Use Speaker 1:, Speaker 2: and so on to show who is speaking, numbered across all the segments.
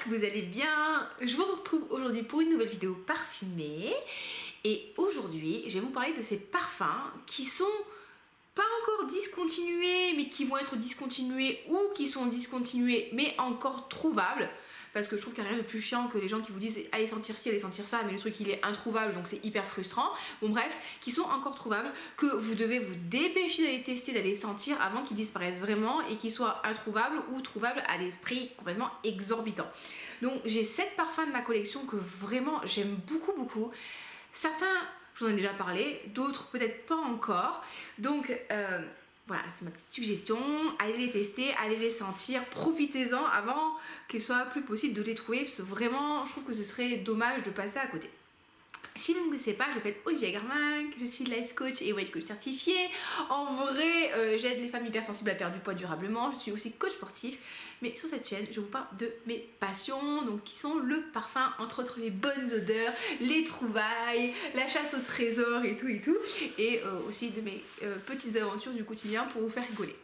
Speaker 1: que vous allez bien. Je vous retrouve aujourd'hui pour une nouvelle vidéo parfumée. Et aujourd'hui, je vais vous parler de ces parfums qui sont pas encore discontinués, mais qui vont être discontinués ou qui sont discontinués, mais encore trouvables. Parce que je trouve qu'il n'y a rien de plus chiant que les gens qui vous disent allez sentir ci, allez sentir ça, mais le truc il est introuvable, donc c'est hyper frustrant. Bon bref, qui sont encore trouvables, que vous devez vous dépêcher d'aller tester, d'aller sentir avant qu'ils disparaissent vraiment et qu'ils soient introuvables ou trouvables à des prix complètement exorbitants. Donc j'ai 7 parfums de ma collection que vraiment j'aime beaucoup. Certains, je vous en ai déjà parlé, d'autres peut-être pas encore. Donc voilà, c'est ma petite suggestion. Allez les tester, allez les sentir, profitez-en avant qu'il soit plus possible de les trouver, parce que vraiment, je trouve que ce serait dommage de passer à côté. Si vous ne me connaissez pas, je m'appelle Olivia Garminck, je suis life coach et weight coach certifiée. En vrai, j'aide les femmes hypersensibles à perdre du poids durablement. Je suis aussi coach sportif. Mais sur cette chaîne, je vous parle de mes passions, donc qui sont le parfum, entre autres les bonnes odeurs, les trouvailles, la chasse au trésor et tout. Et aussi de mes petites aventures du quotidien pour vous faire rigoler.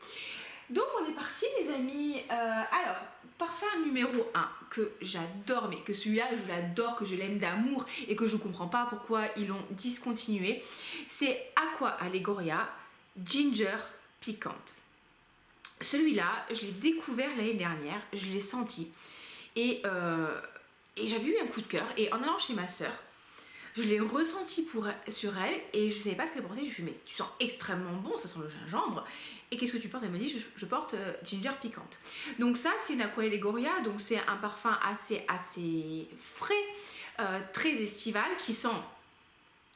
Speaker 1: Donc on est parti les amis. Alors, parfum numéro 1 que j'adore, mais que celui-là je l'adore, que je l'aime d'amour et que je comprends pas pourquoi ils l'ont discontinué, c'est Aqua Allegoria Ginger Piquante. Celui-là, je l'ai découvert l'année dernière, je l'ai senti et j'avais eu un coup de cœur, et en allant chez ma soeur, je l'ai ressenti sur elle et je savais pas ce qu'elle portait. Je lui ai fait mais tu sens extrêmement bon, ça sent le gingembre. Et qu'est-ce que tu portes? Elle m'a dit je porte Ginger Piquante. Donc ça c'est une Aqua Allegoria, donc c'est un parfum assez frais, très estival, qui sent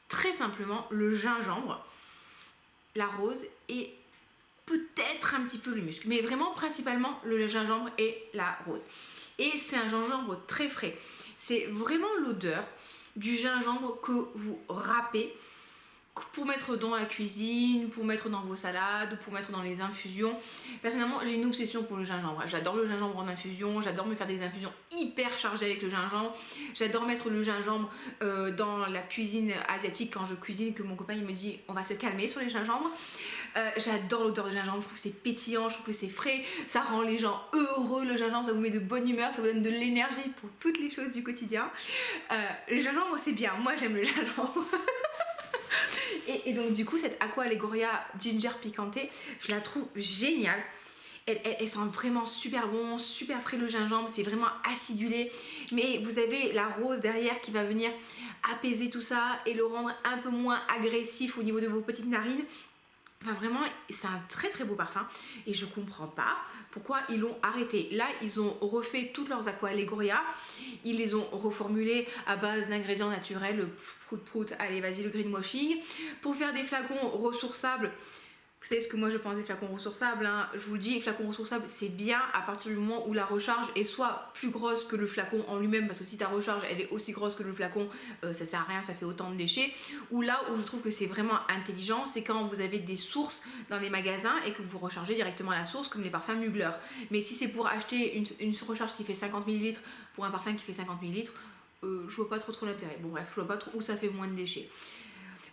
Speaker 1: très simplement le gingembre, la rose et peut-être un petit peu le musc, mais vraiment principalement le gingembre et la rose. Et c'est un gingembre très frais. C'est vraiment l'odeur du gingembre que vous râpez pour mettre dans la cuisine, pour mettre dans vos salades, pour mettre dans les infusions. Personnellement, j'ai une obsession pour le gingembre. J'adore le gingembre en infusion, j'adore me faire des infusions hyper chargées avec le gingembre. J'adore mettre le gingembre dans la cuisine asiatique quand je cuisine, que mon copain il me dit on va se calmer sur les gingembres. J'adore l'odeur du gingembre, je trouve que c'est pétillant, je trouve que c'est frais, ça rend les gens heureux, le gingembre ça vous met de bonne humeur, ça vous donne de l'énergie pour toutes les choses du quotidien. Le gingembre c'est bien, moi j'aime le gingembre. Et donc du coup cette Aqua Allegoria Ginger Piquante, je la trouve géniale. Elle sent vraiment super bon, super frais le gingembre, c'est vraiment acidulé. Mais vous avez la rose derrière qui va venir apaiser tout ça et le rendre un peu moins agressif au niveau de vos petites narines. Enfin vraiment, c'est un très beau parfum et je comprends pas pourquoi ils l'ont arrêté. Là, ils ont refait toutes leurs Aqua Allegoria, ils les ont reformulées à base d'ingrédients naturels, le prout, allez vas-y le greenwashing, pour faire des flacons ressourçables. Vous savez ce que moi je pense des flacons ressourçables, hein. Je vous le dis, les flacons ressourçables c'est bien à partir du moment où la recharge est soit plus grosse que le flacon en lui-même, parce que si ta recharge elle est aussi grosse que le flacon, ça sert à rien, ça fait autant de déchets. Ou là où je trouve que c'est vraiment intelligent, c'est quand vous avez des sources dans les magasins et que vous rechargez directement à la source, comme les parfums Mugler. Mais si c'est pour acheter une recharge qui fait 50 ml pour un parfum qui fait 50 ml, je vois pas trop l'intérêt. Bon bref, je vois pas trop où ça fait moins de déchets.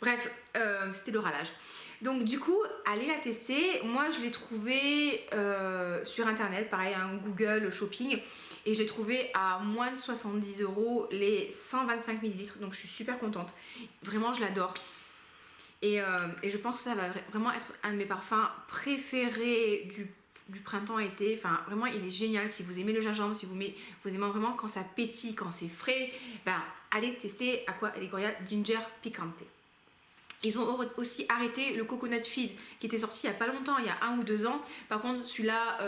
Speaker 1: Bref, c'était le râlage. Donc du coup, allez la tester. Moi, je l'ai trouvé sur internet, pareil, un Google Shopping, et je l'ai trouvé à moins de 70 € les 125 ml. Donc je suis super contente. Vraiment, je l'adore. Et je pense que ça va vraiment être un de mes parfums préférés du printemps-été. Enfin, vraiment, il est génial. Si vous aimez le gingembre, si vous aimez vraiment quand ça pétille, quand c'est frais, ben, allez tester Aqua Allegoria Ginger Piquante. Ils ont aussi arrêté le Coconut Fizz qui était sorti il n'y a pas longtemps, il y a 1 ou 2 ans. Par contre celui-là,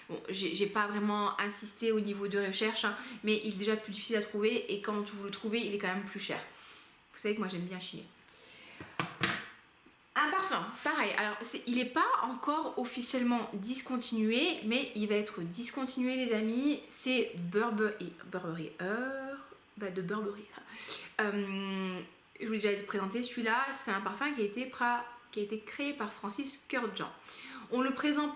Speaker 1: bon, j'ai pas vraiment insisté au niveau de recherche, hein, mais il est déjà plus difficile à trouver et quand vous le trouvez il est quand même plus cher. Vous savez que moi j'aime bien chiner. Un parfum, pareil, alors il n'est pas encore officiellement discontinué, mais il va être discontinué les amis. C'est Burberry. Je vous l'ai déjà présenté, celui-là, c'est un parfum qui a été créé par Francis Kurkdjian. On le présente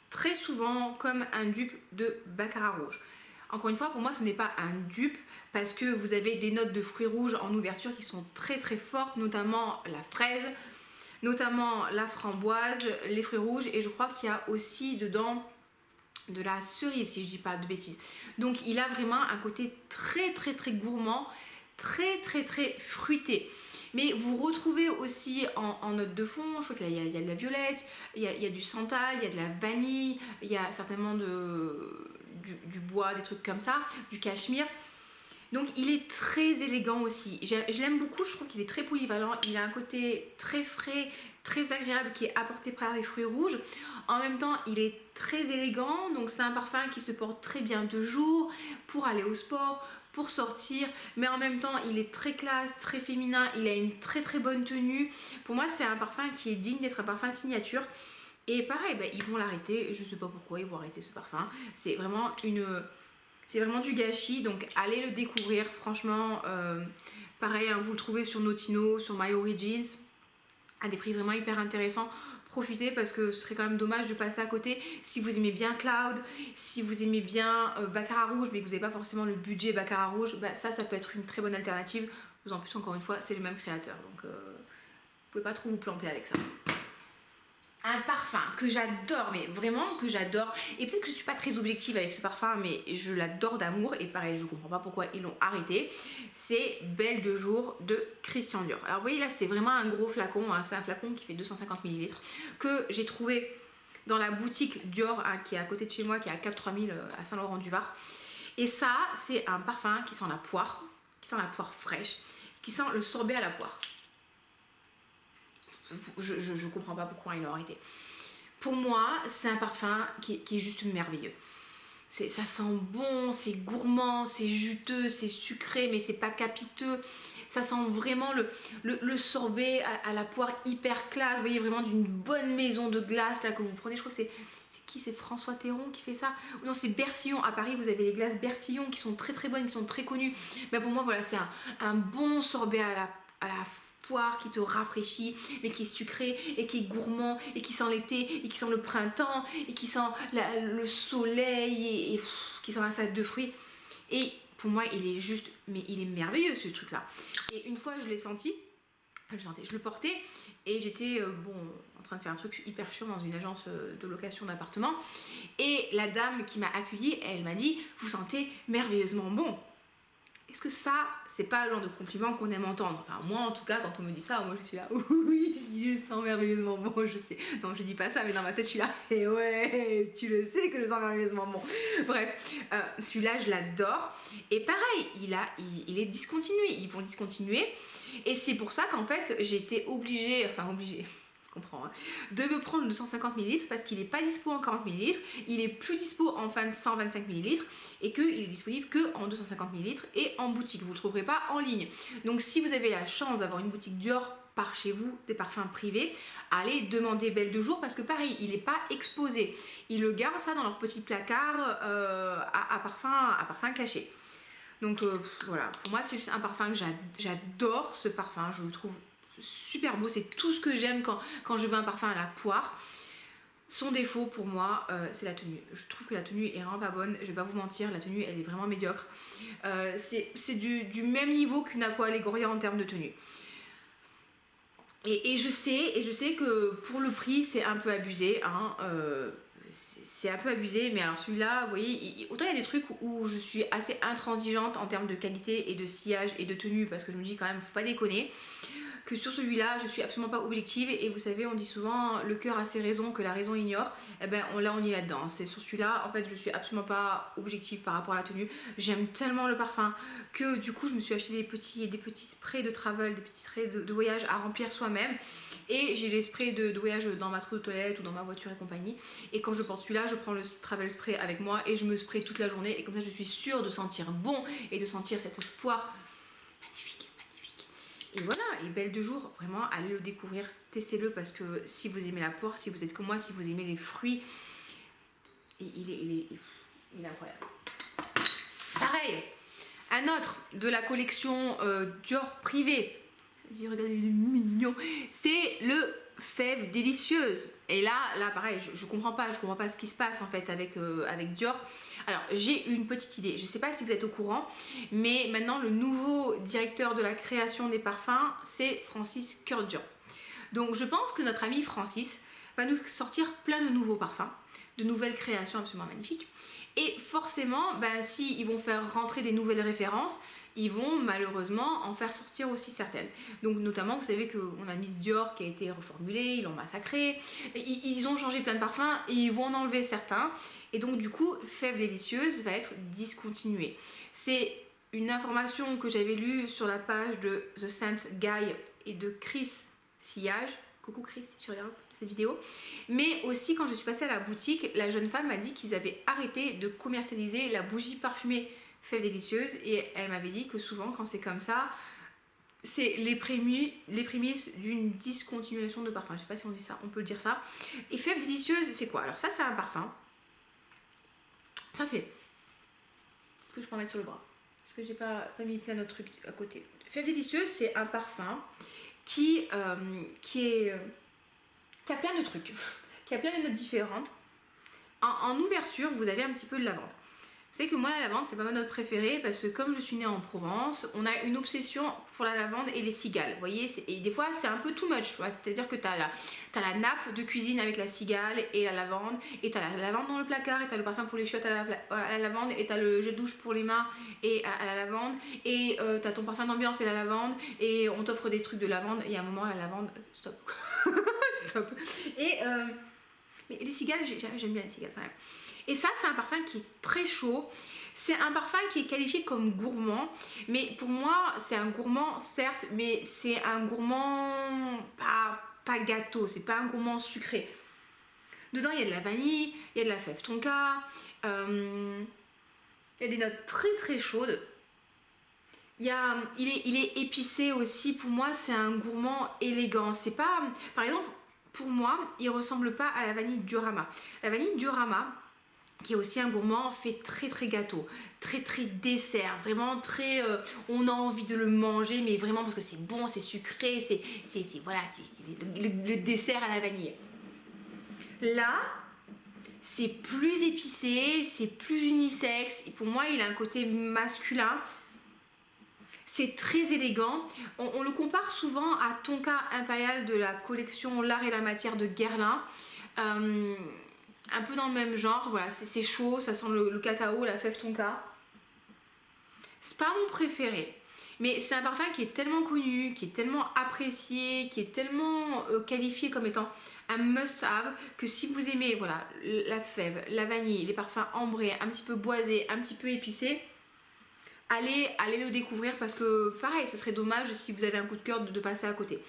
Speaker 1: très souvent comme un dupe de Baccarat rouge. Encore une fois, pour moi, ce n'est pas un dupe parce que vous avez des notes de fruits rouges en ouverture qui sont très fortes, notamment la fraise, notamment la framboise, les fruits rouges, et je crois qu'il y a aussi dedans de la cerise, si je dis pas de bêtises. Donc il a vraiment un côté très gourmand, très fruité. Mais vous retrouvez aussi en note de fond, je crois qu'il y a de la violette, il y a du santal, il y a de la vanille, il y a certainement du bois, des trucs comme ça, du cachemire. Donc il est très élégant aussi. Je l'aime beaucoup, je trouve qu'il est très polyvalent. Il a un côté très frais, très agréable qui est apporté par les fruits rouges. En même temps, il est très élégant. Donc c'est un parfum qui se porte très bien de jour, pour aller au sport, pour sortir. Mais en même temps, il est très classe, très féminin. Il a une très bonne tenue. Pour moi, c'est un parfum qui est digne d'être un parfum signature. Et pareil, ils vont l'arrêter. Je sais pas pourquoi ils vont arrêter ce parfum. C'est vraiment du gâchis, donc allez le découvrir, franchement. Pareil, hein, vous le trouvez sur Notino, sur My Origins, à des prix vraiment hyper intéressants. Profitez parce que ce serait quand même dommage de passer à côté. Si vous aimez bien Cloud, si vous aimez bien Baccarat Rouge, mais que vous n'avez pas forcément le budget Baccarat Rouge, ça peut être une très bonne alternative. En plus, encore une fois, c'est le même créateur, donc vous pouvez pas trop vous planter avec ça. Un parfum que j'adore, mais vraiment que j'adore, et peut-être que je suis pas très objective avec ce parfum, mais je l'adore d'amour, et pareil, je comprends pas pourquoi ils l'ont arrêté. C'est Belle de jour de Christian Dior. Alors vous voyez là, c'est vraiment un gros flacon, hein, c'est un flacon qui fait 250 ml que j'ai trouvé dans la boutique Dior, hein, qui est à côté de chez moi, qui est à Cap 3000 à Saint-Laurent-du-Var. Et ça, c'est un parfum qui sent la poire fraîche, qui sent le sorbet à la poire. Je comprends pas pourquoi ils l'ont arrêté. Pour moi, c'est un parfum qui est juste merveilleux. Ça sent bon, c'est gourmand, c'est juteux, c'est sucré, mais c'est pas capiteux. Ça sent vraiment le sorbet à la poire hyper classe. Vous voyez, vraiment d'une bonne maison de glace là que vous prenez. Je crois que c'est qui? C'est François Théron qui fait ça? Non, c'est Bertillon. À Paris, vous avez les glaces Bertillon qui sont très bonnes, qui sont très connues. Mais pour moi, voilà, c'est un bon sorbet à la poire qui te rafraîchit, mais qui est sucré et qui est gourmand et qui sent l'été et qui sent le printemps et qui sent le soleil et qui sent la salade de fruits. Et pour moi, il est juste, mais il est merveilleux ce truc là. Et une fois je l'ai senti, je le portais et j'étais en train de faire un truc hyper chiant dans une agence de location d'appartements, et la dame qui m'a accueillie, elle m'a dit: vous sentez merveilleusement bon. Est-ce que ça, c'est pas le genre de compliment qu'on aime entendre? Enfin, moi en tout cas, quand on me dit ça, moi je suis là, oui, si je sens merveilleusement bon, je sais. Non, je dis pas ça, mais dans ma tête, je suis là, et ouais, tu le sais que je sens merveilleusement bon. Bref, celui-là, je l'adore. Et pareil, il est discontinué, ils vont discontinuer. Et c'est pour ça qu'en fait, j'ai été obligée, comprends, hein, de me prendre 250 ml parce qu'il n'est pas dispo en 40 ml, il est plus dispo en 125 ml et qu'il est disponible que en 250 ml et en boutique. Vous ne le trouverez pas en ligne. Donc si vous avez la chance d'avoir une boutique Dior par chez vous, des parfums privés, allez demander Belle de jour, parce que pareil, il n'est pas exposé. Ils le gardent ça dans leur petit placard à parfum caché. Donc voilà, pour moi c'est juste un parfum que j'adore, ce parfum, je le trouve super beau, c'est tout ce que j'aime quand je veux un parfum à la poire. Son défaut pour moi, c'est la tenue. Je trouve que la tenue est vraiment pas bonne, je vais pas vous mentir, la tenue elle est vraiment médiocre. C'est du même niveau qu'une Aqua Allegoria en termes de tenue. Et je sais que pour le prix c'est un peu abusé, hein, c'est un peu abusé, mais alors celui-là, vous voyez, autant il y a des trucs où je suis assez intransigeante en termes de qualité et de sillage et de tenue, parce que je me dis quand même, faut pas déconner, que sur celui-là, je suis absolument pas objective. Et vous savez, on dit souvent, le cœur a ses raisons que la raison ignore. Et ben là, on y est là-dedans. C'est sur celui-là, en fait, je suis absolument pas objective par rapport à la tenue. J'aime tellement le parfum que du coup, je me suis acheté des petits sprays de travel, des petits sprays de voyage à remplir soi-même. Et j'ai les sprays de voyage dans ma trousse de toilette ou dans ma voiture et compagnie. Et quand je porte celui-là, je prends le travel spray avec moi et je me spray toute la journée. Et comme ça, je suis sûre de sentir bon et de sentir cette poire magnifique. Et voilà, et Belle de jour, vraiment, allez le découvrir, testez-le, parce que si vous aimez la poire, si vous êtes comme moi, si vous aimez les fruits, il est incroyable. Pareil, un autre de la collection Dior privée. Regardez, il est mignon. C'est le Fève délicieuse. Et là pareil, je comprends pas ce qui se passe en fait avec Dior. Alors j'ai une petite idée, je sais pas si vous êtes au courant, mais maintenant le nouveau directeur de la création des parfums, c'est Francis Kurkdjian. Donc je pense que notre ami Francis va nous sortir plein de nouveaux parfums, de nouvelles créations absolument magnifiques. Et forcément, si ils vont faire rentrer des nouvelles références, ils vont malheureusement en faire sortir aussi certaines. Donc notamment, vous savez qu'on a Miss Dior qui a été reformulée, ils l'ont massacrée, ils ont changé plein de parfums et ils vont en enlever certains. Et donc du coup, Fève délicieuse va être discontinuée. C'est une information que j'avais lue sur la page de The Scent Guy et de Chris Sillage. Coucou Chris, si tu regardes cette vidéo. Mais aussi quand je suis passée à la boutique, la jeune femme m'a dit qu'ils avaient arrêté de commercialiser la bougie parfumée Fève délicieuse, et elle m'avait dit que souvent quand c'est comme ça, c'est les prémices d'une discontinuation de parfum. Je sais pas si on dit ça, on peut le dire ça. Et Fève délicieuse, c'est quoi? Alors ça, c'est un parfum. Ça, c'est ce que je peux en mettre sur le bras. Parce que j'ai pas mis plein d'autres trucs à côté. Fève délicieuse, c'est un parfum qui a plein de trucs, qui a plein de notes différentes. En ouverture, vous avez un petit peu de lavande. Vous savez que moi, la lavande, c'est pas ma note préférée parce que comme je suis née en Provence, on a une obsession pour la lavande et les cigales. Vous voyez, et des fois, c'est un peu too much. C'est-à-dire que t'as la nappe de cuisine avec la cigale et la lavande, et t'as la lavande dans le placard, et t'as le parfum pour les chiottes à la lavande, et t'as le gel de douche pour les mains et à la lavande, et t'as ton parfum d'ambiance et la lavande, et on t'offre des trucs de lavande, et à un moment, la lavande, stop. Stop. Mais les cigales, j'aime bien les cigales quand même. Et ça, c'est un parfum qui est très chaud. C'est un parfum qui est qualifié comme gourmand. Mais pour moi, c'est un gourmand, certes, mais c'est un gourmand pas gâteau. C'est pas un gourmand sucré. Dedans, il y a de la vanille, il y a de la fève tonka. Il y a des notes très très chaudes. Il est épicé aussi. Pour moi, c'est un gourmand élégant. C'est pas... Par exemple, pour moi, il ressemble pas à la vanille Diorama. La vanille Diorama, qui est aussi un gourmand, fait très très gâteau, très très dessert, vraiment très... on a envie de le manger, mais vraiment parce que c'est bon, c'est sucré, c'est le dessert à la vanille. Là, c'est plus épicé, c'est plus unisexe, et pour moi, il a un côté masculin. C'est très élégant. On le compare souvent à Tonka Impérial de la collection L'Art et la Matière de Guerlain. Un peu dans le même genre, voilà, c'est chaud, ça sent le cacao, la fève tonka. C'est pas mon préféré, mais c'est un parfum qui est tellement connu, qui est tellement apprécié, qui est tellement qualifié comme étant un must-have, que si vous aimez voilà, la fève, la vanille, les parfums ambrés, un petit peu boisés, un petit peu épicés, allez le découvrir, parce que pareil, ce serait dommage si vous avez un coup de cœur de passer à côté.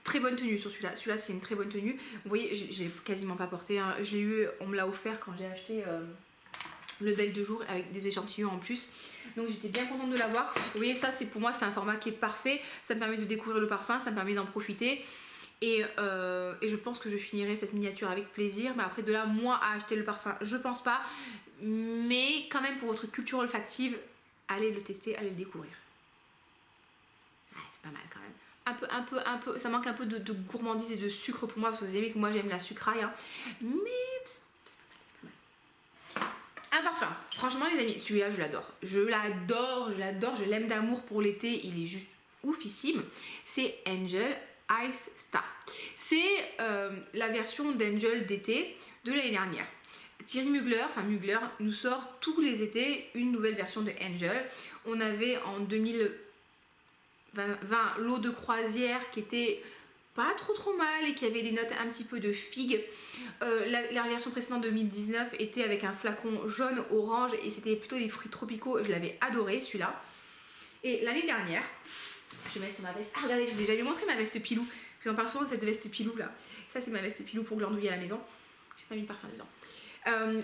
Speaker 1: Très bonne tenue sur celui-là. Celui-là, c'est une très bonne tenue. Vous voyez, je l'ai quasiment pas porté, hein. Je l'ai eu, on me l'a offert quand j'ai acheté le Belle de Jour avec des échantillons en plus. Donc j'étais bien contente de l'avoir. Vous voyez, ça, c'est pour moi, c'est un format qui est parfait. Ça me permet de découvrir le parfum, ça me permet d'en profiter. Et je pense que je finirai cette miniature avec plaisir. Mais après, de là, moi, à acheter le parfum, je pense pas. Mais quand même, pour votre culture olfactive, allez le tester, allez le découvrir. Ouais, c'est pas mal quand même. Un peu, ça manque un peu de gourmandise et de sucre pour moi, parce que vous savez que moi j'aime la sucraille, hein. Mais c'est pas mal. Un parfum, franchement les amis, celui-là je l'adore. Je l'aime d'amour pour l'été, il est juste oufissime. C'est Angel Ice Star. C'est la version d'Angel d'été de l'année dernière. Thierry Mugler nous sort tous les étés une nouvelle version de Angel. On avait en 2020 l'eau de croisière qui était pas trop mal et qui avait des notes un petit peu de figue. La version précédente 2019 était avec un flacon jaune orange et c'était plutôt des fruits tropicaux. Je l'avais adoré celui-là. Et l'année dernière, je vais mettre sur ma veste. Ah regardez, je vous ai jamais montré ma veste pilou. J'en parle souvent de cette veste pilou là. Ça c'est ma veste pilou pour glandouiller à la maison. J'ai pas mis de parfum dedans.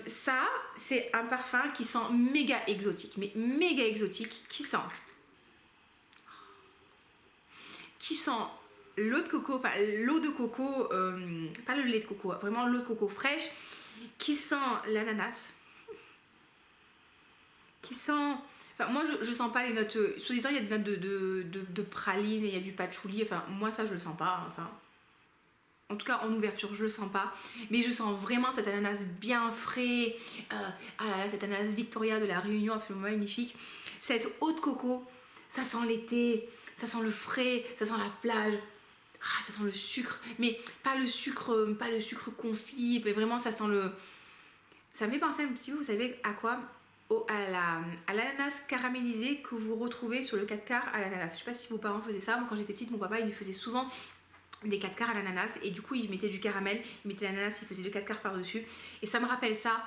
Speaker 1: Ça, c'est un parfum qui sent méga exotique, mais méga exotique, qui sent l'eau de coco, pas le lait de coco, vraiment l'eau de coco fraîche, qui sent l'ananas, qui sent... Enfin, moi, je sens pas les notes... Soi-disant, il y a des notes de praline, et il y a du patchouli, enfin, moi, ça, je le sens pas, enfin... En tout cas, en ouverture, je le sens pas. Mais je sens vraiment cet ananas bien frais. Cet ananas Victoria de la Réunion, absolument magnifique. Cette eau de coco, ça sent l'été, ça sent le frais, ça sent la plage. Ça sent le sucre, mais pas le sucre confit. Mais vraiment, ça sent Ça me fait penser un petit peu, vous savez à quoi? À l'ananas caramélisé que vous retrouvez sur le 4 quarts à l'ananas. Je sais pas si vos parents faisaient ça. Moi quand j'étais petite, mon papa il me faisait souvent des 4 quarts à l'ananas et du coup il mettait du caramel, il mettait l'ananas, il faisait le 4 quarts par dessus et ça me rappelle ça.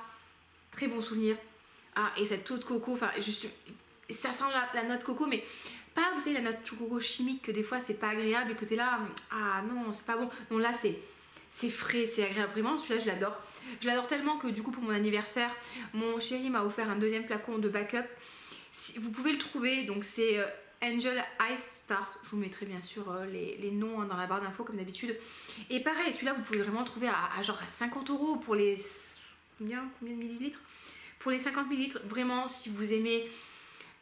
Speaker 1: Très bon souvenir. Ah, et cette eau de coco, enfin juste, ça sent la noix de coco, mais pas, vous savez, la noix de coco chimique que des fois c'est pas agréable et que t'es là, ah non c'est pas bon. Non là c'est frais, c'est agréable, vraiment celui-là je l'adore. Je l'adore tellement que du coup pour mon anniversaire, mon chéri m'a offert un deuxième flacon de backup. Vous pouvez le trouver, donc c'est Angel Ice Start. Je vous mettrai bien sûr les noms dans la barre d'infos comme d'habitude. Et pareil, celui-là vous pouvez vraiment le trouver à genre à 50 € pour les... Combien de millilitres? Pour les 50 millilitres, vraiment si vous aimez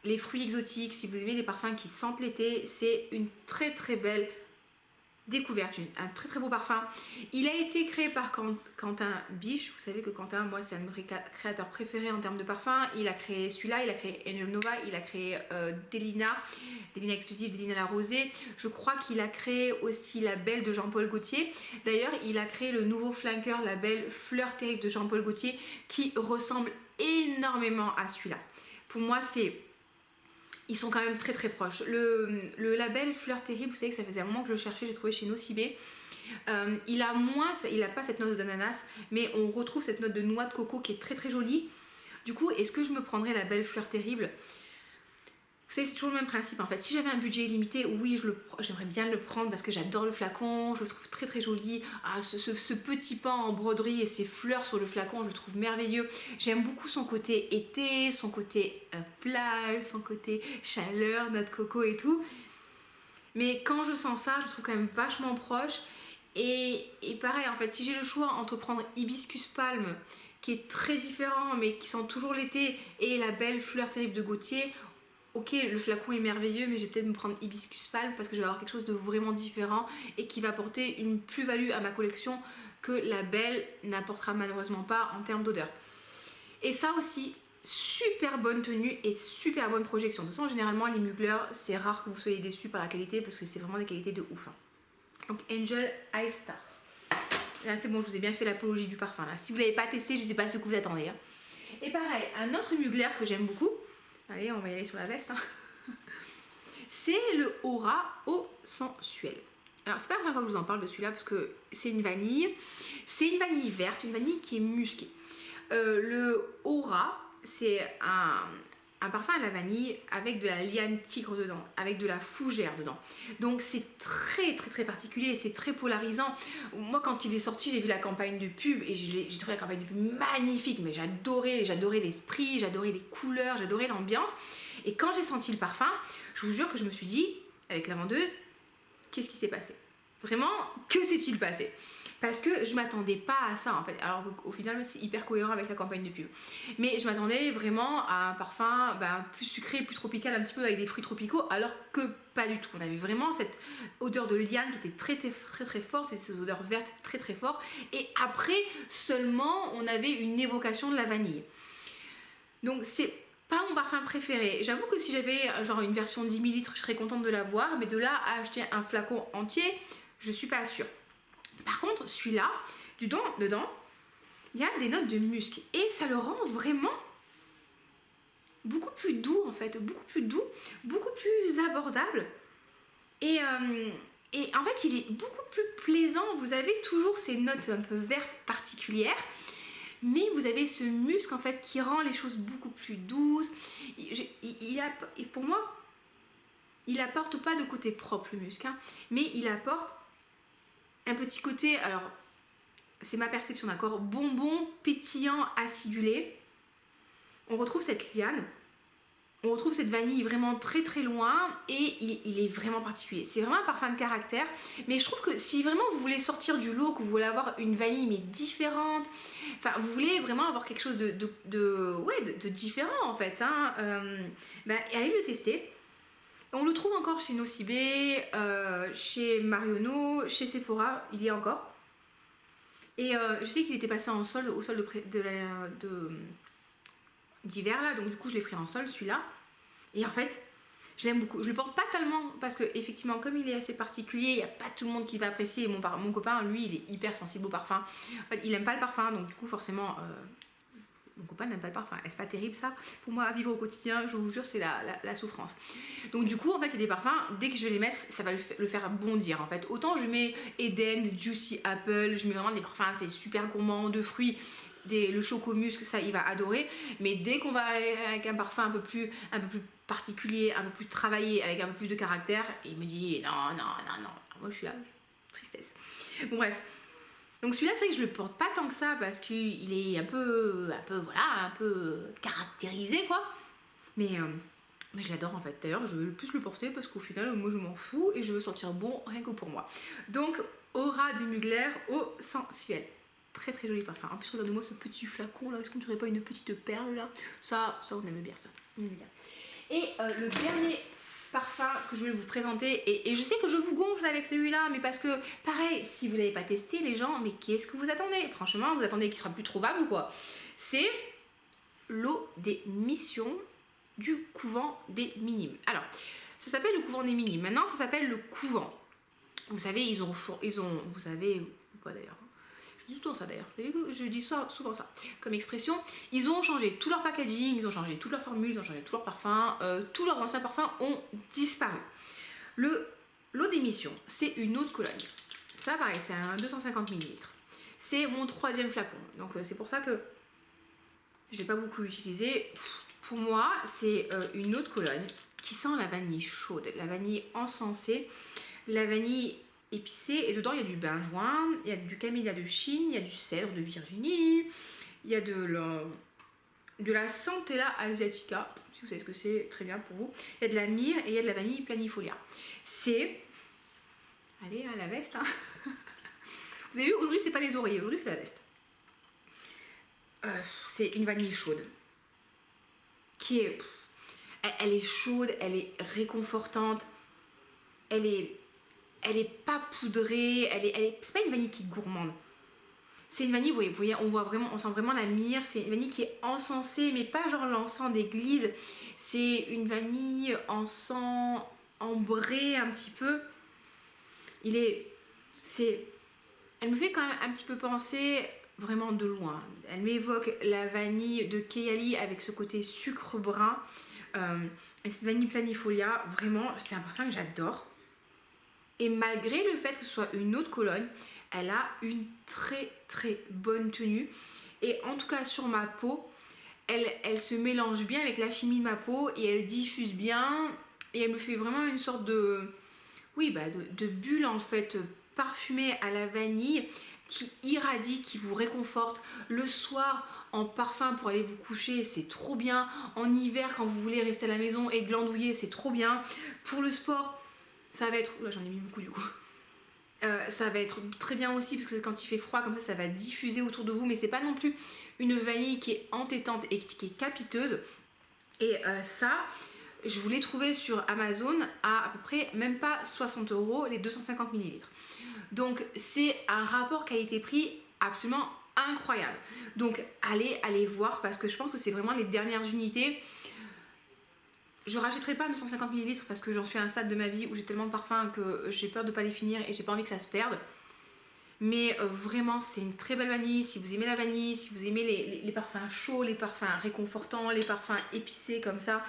Speaker 1: les fruits exotiques, si vous aimez les parfums qui sentent l'été, c'est une très très belle découverte, un très très beau parfum. Il a été créé par Quentin Biche. Vous savez que Quentin, moi c'est un de mes créateurs préférés en termes de parfum. Il a créé celui-là, il a créé Angel Nova, il a créé Delina Exclusive, Delina la Rosée. Je crois qu'il a créé aussi la Belle de Jean-Paul Gaultier. D'ailleurs il a créé le nouveau flanker, la Belle Fleur Terrible de Jean-Paul Gaultier, qui ressemble énormément à celui-là. Pour moi ils sont quand même très très proches. Le label Fleur Terrible, vous savez que ça faisait un moment que je le cherchais, j'ai trouvé chez Nocibé. Il a pas cette note d'ananas, mais on retrouve cette note de noix de coco qui est très très jolie. Du coup, est-ce que je me prendrais la belle Fleur Terrible? Vous savez, c'est toujours le même principe en fait. Si j'avais un budget illimité, oui, j'aimerais bien le prendre parce que j'adore le flacon, je le trouve très très joli. Ah, ce petit pan en broderie et ces fleurs sur le flacon, je le trouve merveilleux. J'aime beaucoup son côté été, son côté plage, son côté chaleur, noix de coco et tout. Mais quand je sens ça, je le trouve quand même vachement proche. Et pareil, en fait, si j'ai le choix entre prendre Hibiscus Palme, qui est très différent mais qui sent toujours l'été, et la belle Fleur Terrible de Gaultier, ok, le flacon est merveilleux, mais je vais peut-être me prendre Hibiscus Palme parce que je vais avoir quelque chose de vraiment différent et qui va apporter une plus-value à ma collection que la belle n'apportera malheureusement pas en termes d'odeur. Et ça aussi, super bonne tenue et super bonne projection. De toute façon, généralement, les Mugler, c'est rare que vous soyez déçus par la qualité parce que c'est vraiment des qualités de ouf. Donc, Angel Ice Star. Là, c'est bon, je vous ai bien fait l'apologie du parfum. Là. Si vous ne l'avez pas testé, je ne sais pas ce que vous attendez. Hein. Et pareil, un autre Mugler que j'aime beaucoup, allez, on va y aller sur la veste. Hein. C'est le Aura Eau Sensuelle. Alors, c'est pas la première fois que je vous en parle de celui-là parce que c'est une vanille. C'est une vanille verte, une vanille qui est musquée. Le Aura, c'est un parfum à la vanille avec de la liane tigre dedans, avec de la fougère dedans. Donc c'est très très très particulier, c'est très polarisant. Moi quand il est sorti, j'ai vu la campagne de pub et j'ai trouvé la campagne de pub magnifique, mais j'adorais l'esprit, j'adorais les couleurs, j'adorais l'ambiance. Et quand j'ai senti le parfum, je vous jure que je me suis dit, avec la vendeuse, qu'est-ce qui s'est passé? Vraiment, que s'est-il passé? Parce que je m'attendais pas à ça en fait. Alors au final c'est hyper cohérent avec la campagne de pub. Mais je m'attendais vraiment à un parfum plus sucré, plus tropical, un petit peu avec des fruits tropicaux, alors que pas du tout. On avait vraiment cette odeur de liane qui était très très très très forte, ces odeurs vertes très très fortes. Et après seulement on avait une évocation de la vanille. Donc c'est pas mon parfum préféré. J'avoue que si j'avais genre une version 10 ml, je serais contente de l'avoir, mais de là à acheter un flacon entier, je suis pas sûre. Par contre, celui-là, dedans, il y a des notes de musc et ça le rend vraiment beaucoup plus doux en fait, beaucoup plus doux, beaucoup plus abordable. Et en fait, il est beaucoup plus plaisant. Vous avez toujours ces notes un peu vertes particulières, mais vous avez ce musc en fait qui rend les choses beaucoup plus douces. Et pour moi, il apporte pas de côté propre le musc, hein, mais il apporte un petit côté, alors c'est ma perception, d'accord, bonbon pétillant acidulé. On retrouve cette liane, on retrouve cette vanille vraiment très très loin et il est vraiment particulier. C'est vraiment un parfum de caractère, mais je trouve que si vraiment vous voulez sortir du lot, que vous voulez avoir une vanille mais différente, enfin vous voulez vraiment avoir quelque chose de différent en fait, hein, allez le tester. On le trouve encore chez Nocibé, chez Marionneau, chez Sephora, il y a encore. Et je sais qu'il était passé en solde, au solde d'hiver là, donc du coup je l'ai pris en solde celui-là. Et en fait, je l'aime beaucoup. Je le porte pas tellement parce que effectivement comme il est assez particulier, il n'y a pas tout le monde qui va apprécier. Mon copain, lui, il est hyper sensible au parfum. En fait, il aime pas le parfum, donc du coup forcément, mon copain n'aime pas le parfum. C'est pas terrible ça. Pour moi, à vivre au quotidien, je vous jure, c'est la souffrance. Donc du coup, en fait, il y a des parfums, dès que je vais les mettre, ça va le faire bondir en fait. Autant je mets Eden, Juicy Apple, je mets vraiment des parfums, c'est super gourmand, de fruits. Le chocomusc, ça il va adorer, mais dès qu'on va aller avec un parfum un peu plus particulier, un peu plus travaillé, avec un peu plus de caractère, il me dit non, moi je suis là, tristesse. Bon bref, donc celui-là c'est vrai que je le porte pas tant que ça parce qu'il est un peu caractérisé quoi, mais je l'adore en fait. D'ailleurs je veux plus le porter parce qu'au final moi je m'en fous et je veux sentir bon rien que pour moi. Donc Aura de Mugler eau sensuelle. Très très joli parfum. En plus regardez-moi ce petit flacon là, est-ce qu'on dirait pas une petite perle là, ça on aime bien ça. On aime bien. Et le dernier parfum que je vais vous présenter, et je sais que je vous gonfle avec celui-là, mais parce que pareil, si vous l'avez pas testé les gens, mais qu'est-ce que vous attendez? Franchement, vous attendez qu'il sera plus trouvable ou quoi? C'est l'eau des missions du couvent des Minimes. Alors, ça s'appelle le couvent des Minimes. Maintenant, ça s'appelle le couvent. Vous savez, ils ont vous savez, quoi d'ailleurs? Je dis tout le temps ça d'ailleurs, vous savez que je dis souvent ça comme expression. Ils ont changé tout leur packaging, ils ont changé toute leur formule, ils ont changé tous leurs parfums, tous leurs anciens parfums ont disparu. L'eau d'émission, c'est une eau de Cologne. Ça pareil, c'est un 250 ml. C'est mon 3e flacon, donc c'est pour ça que je l'ai pas beaucoup utilisé. Pour moi, c'est une eau de Cologne qui sent la vanille chaude, la vanille encensée, la vanille épicé, et dedans il y a du benjoin, il y a du camélia de Chine, il y a du cèdre de Virginie, il y a de la Centella asiatica, si vous savez ce que c'est, très bien pour vous, il y a de la myrrhe et il y a de la vanille planifolia. C'est, allez la veste hein. Vous avez vu, aujourd'hui c'est pas les oreillers, aujourd'hui c'est la veste. C'est une vanille chaude qui est, elle est chaude, elle est réconfortante, elle est pas poudrée, c'est pas une vanille qui est gourmande. C'est une vanille, vous voyez, on sent vraiment la myrrhe, c'est une vanille qui est encensée, mais pas genre l'encens d'église. C'est une vanille encens ambré un petit peu. Elle me fait quand même un petit peu penser vraiment de loin. Elle m'évoque la vanille de Kayali avec ce côté sucre brun. Et cette vanille planifolia, vraiment, c'est un parfum que j'adore. Et malgré le fait que ce soit une eau de Cologne, elle a une très très bonne tenue. Et en tout cas sur ma peau, elle se mélange bien avec la chimie de ma peau et elle diffuse bien. Et elle me fait vraiment une sorte de bulle en fait parfumée à la vanille qui irradie, qui vous réconforte. Le soir en parfum pour aller vous coucher, c'est trop bien. En hiver quand vous voulez rester à la maison et glandouiller, c'est trop bien. Pour le sport, ça va être, là j'en ai mis beaucoup du coup, ça va être très bien aussi parce que quand il fait froid comme ça va diffuser autour de vous, mais c'est pas non plus une vanille qui est entêtante et qui est capiteuse. Et ça, je vous l'ai trouvé sur Amazon à peu près même pas 60 € les 250 ml. Donc c'est un rapport qualité-prix absolument incroyable. Donc allez voir parce que je pense que c'est vraiment les dernières unités. Je rachèterai pas 250 ml parce que j'en suis à un stade de ma vie où j'ai tellement de parfums que j'ai peur de pas les finir et j'ai pas envie que ça se perde. Mais vraiment c'est une très belle vanille. Si vous aimez la vanille, si vous aimez les parfums chauds, les parfums réconfortants, les parfums épicés comme ça,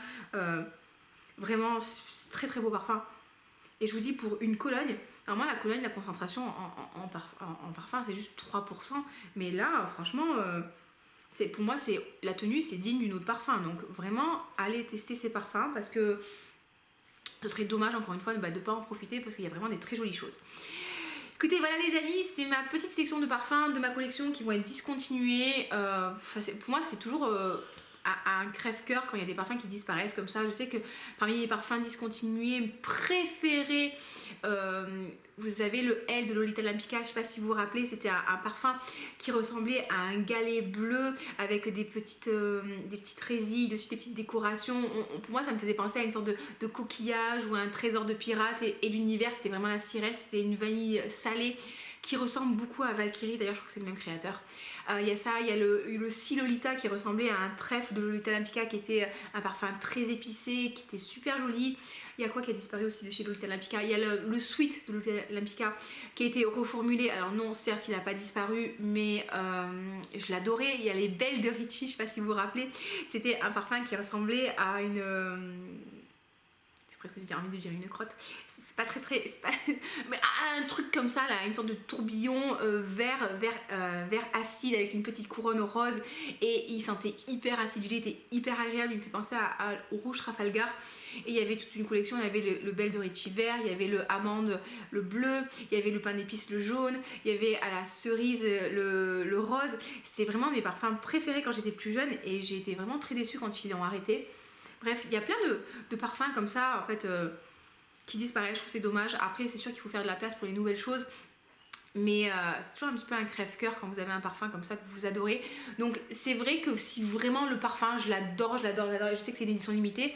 Speaker 1: vraiment c'est très très beau parfum. Et je vous dis pour une Cologne, alors moi la Cologne, la concentration en parfum c'est juste 3%, mais là franchement pour moi la tenue c'est digne d'une eau de parfum. Donc vraiment allez tester ces parfums parce que ce serait dommage encore une fois de ne pas en profiter parce qu'il y a vraiment des très jolies choses. Écoutez, voilà les amis, c'était ma petite section de parfums de ma collection qui vont être discontinués. Pour moi c'est toujours un crève-cœur quand il y a des parfums qui disparaissent comme ça. Je sais que parmi les parfums discontinués préférés, vous avez le L de Lolita Lempicka. Je ne sais pas si vous vous rappelez, c'était un parfum qui ressemblait à un galet bleu avec des petites résilles dessus, des petites décorations. Pour moi ça me faisait penser à une sorte de coquillage ou un trésor de pirate, et l'univers c'était vraiment la sirène, c'était une vanille salée. qui ressemble beaucoup à Valkyrie, d'ailleurs je crois que c'est le même créateur. Il y a ça, il y a le Si Lolita qui ressemblait à un trèfle de Lolita Olympica qui était un parfum très épicé, qui était super joli. Il y a quoi qui a disparu aussi de chez Lolita Olympica? Il y a le Sweet de Lolita Olympica qui a été reformulé. Alors non, certes il n'a pas disparu, mais je l'adorais. Il y a les Belles de Richie, je sais pas si vous vous rappelez. C'était un parfum qui ressemblait à une... j'ai presque envie de dire une crotte. C'est pas très... c'est pas, mais un truc comme ça, là, une sorte de tourbillon vert acide avec une petite couronne rose. Et il sentait hyper acidulé, il était hyper agréable. Il me fait penser au rouge Trafalgar. Et il y avait toute une collection, il y avait le Belle de Richie vert, il y avait le amande le bleu, il y avait le pain d'épices le jaune, il y avait à la cerise le rose. C'était vraiment mes parfums préférés quand j'étais plus jeune et j'ai été vraiment très déçue quand ils l'ont arrêté. Bref, il y a plein de parfums comme ça en fait qui disparaissent, je trouve que c'est dommage. Après c'est sûr qu'il faut faire de la place pour les nouvelles choses. Mais c'est toujours un petit peu un crève-cœur quand vous avez un parfum comme ça que vous adorez. Donc c'est vrai que si vraiment le parfum, je l'adore, et je sais que c'est une édition limitée,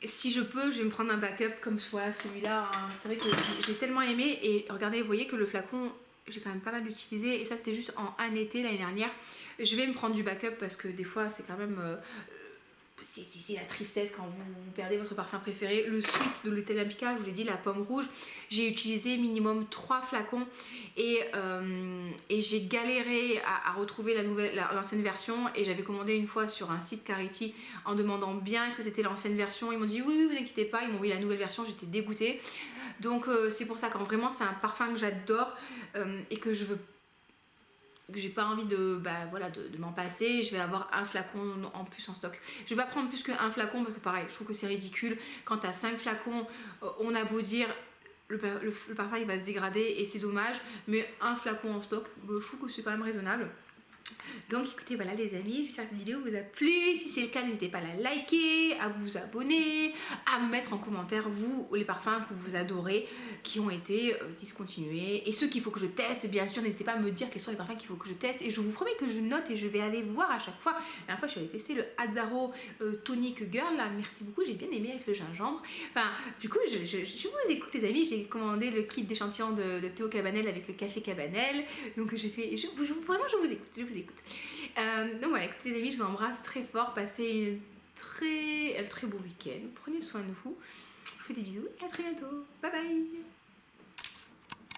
Speaker 1: si je peux, je vais me prendre un backup comme voilà, celui-là. Hein. C'est vrai que j'ai tellement aimé. Et regardez, vous voyez que le flacon, j'ai quand même pas mal utilisé. Et ça, c'était juste en un été l'année dernière. Je vais me prendre du backup parce que des fois, c'est quand même... c'est la tristesse quand vous perdez votre parfum préféré. Le Sweet de Lolita Olympica, je vous l'ai dit, la pomme rouge, j'ai utilisé minimum 3 flacons et j'ai galéré à retrouver l'ancienne version et j'avais commandé une fois sur un site Carity en demandant bien est-ce que c'était l'ancienne version. Ils m'ont dit oui, vous inquiétez pas, ils m'ont envoyé la nouvelle version, j'étais dégoûtée. Donc c'est pour ça quand vraiment c'est un parfum que j'adore et que je veux que j'ai pas envie de m'en passer, je vais avoir un flacon en plus en stock. Je vais pas prendre plus qu'un flacon parce que pareil, je trouve que c'est ridicule. Quand t'as 5 flacons, on a beau dire le parfum il va se dégrader et c'est dommage, mais un flacon en stock, je trouve que c'est quand même raisonnable. Donc écoutez, voilà les amis, j'espère que cette vidéo vous a plu. Si c'est le cas, n'hésitez pas à la liker, à vous abonner, à me mettre en commentaire vous les parfums que vous adorez qui ont été discontinués et ceux qu'il faut que je teste. Bien sûr, n'hésitez pas à me dire quels sont les parfums qu'il faut que je teste et je vous promets que je note et je vais aller voir à chaque fois. La dernière fois, je suis allée tester le Azzaro Tonic Girl là. Merci beaucoup, j'ai bien aimé avec le gingembre. Enfin, du coup, je vous écoute les amis. J'ai commandé le kit d'échantillon de Théo Cabanel avec le café Cabanel. Donc j'ai fait, vraiment, je vous écoute. Donc voilà, écoutez les amis, je vous embrasse très fort. Passez un très beau week-end. Prenez soin de vous. Je vous fais des bisous et à très bientôt. Bye bye.